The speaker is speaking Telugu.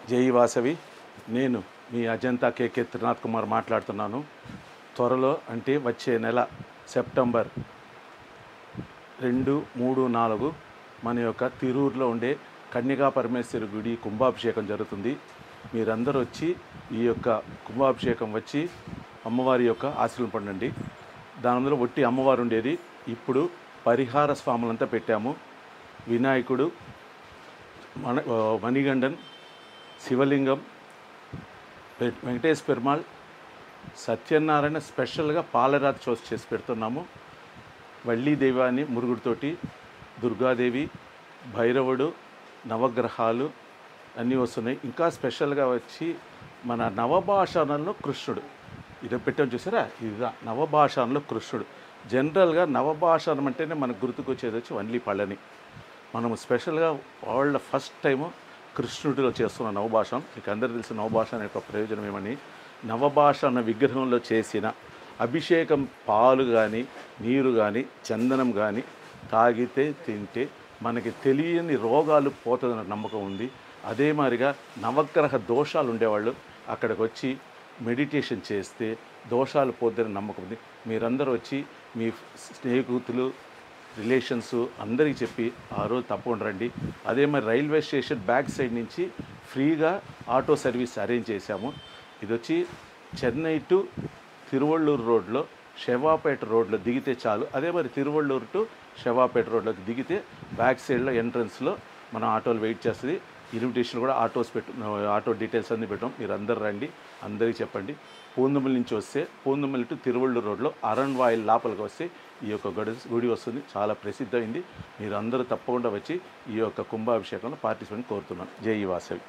జై వాసవి. నేను మీ అజంతా కేకే త్రినాథ్ కుమార్ మాట్లాడుతున్నాను. త్వరలో అంటే వచ్చే నెల సెప్టెంబర్ 2, 3, 4 మన యొక్క తిరూరులో ఉండే కన్యకా పరమేశ్వరి గుడి కుంభాభిషేకం జరుగుతుంది. మీరందరూ వచ్చి ఈ యొక్క కుంభాభిషేకం వచ్చి అమ్మవారి యొక్క ఆశీర్వాదం పొందండి. దానిలో ఒట్టి అమ్మవారు ఉండేది. ఇప్పుడు పరిహార స్వాములంతా పెట్టాము. వినాయకుడు, మణిగండన్, శివలింగం, వెంకటేశ్వర పెరుమాళ్, సత్యనారాయణ స్పెషల్గా పాలరాతి చోటు చేసి పెడుతున్నాము. వల్లీదేవి అని మురుగుడితోటి, దుర్గాదేవి, భైరవుడు, నవగ్రహాలు అన్నీ వస్తున్నాయి. ఇంకా స్పెషల్గా వచ్చి మన నవభాషణంలో కృష్ణుడు ఇది పెట్టాము చూసారా, ఇదిగా నవభాషణంలో కృష్ణుడు. జనరల్గా నవభాషణం అంటేనే మనకు గుర్తుకొచ్చేది వచ్చి వన్లీ పళ్ళని. మనము స్పెషల్గా వరల్డ్ ఫస్ట్ టైము కృష్ణుడిలో చేస్తున్న నవభాషణం. మీకు అందరూ తెలిసిన నవభాషణ యొక్క ప్రయోజనం ఏమని, నవభాషణ విగ్రహంలో చేసిన అభిషేకం పాలు కానీ నీరు కానీ చందనం కానీ తాగితే తింటే మనకి తెలియని రోగాలు పోతుందన్న నమ్మకం ఉంది. అదే మాదిరిగా నవగ్రహ దోషాలు ఉండేవాళ్ళు అక్కడికి వచ్చి మెడిటేషన్ చేస్తే దోషాలు పోతుందని నమ్మకం ఉంది. మీరందరూ వచ్చి మీ స్నేహితులు, రిలేషన్స్ అందరికీ చెప్పి ఆ రోజు తప్పకుండా రండి. అదే మరి రైల్వే స్టేషన్ బ్యాక్ సైడ్ నుంచి ఫ్రీగా ఆటో సర్వీస్ అరేంజ్ చేశాము. ఇది వచ్చి చెన్నై టు తిరువళ్ళూరు రోడ్లో శవాపేట రోడ్లో దిగితే చాలు. అదే మరి తిరువళ్ళూరు టు శవాపేట రోడ్లోకి దిగితే బ్యాక్ సైడ్లో ఎంట్రన్స్లో మన ఆటోలు వెయిట్ చేస్తుంది. ఇన్విటేషన్ కూడా ఆటో డీటెయిల్స్ అన్నీ పెట్టాం. మీరు అందరు రండి, అందరికీ చెప్పండి. పూందుమల్లి నుంచి వస్తే పూందుమల్లి టు తిరువళ్ళూరు రోడ్లో అరణ్వాయిల్ లోపలికి వస్తే ఈ యొక్క గుడి వస్తుంది. చాలా ప్రసిద్ధమైంది. మీరు అందరూ తప్పకుండా వచ్చి ఈ యొక్క కుంభాభిషేకంలో పార్టిసిపేట్ కోరుతున్నాను. జై వాసవి.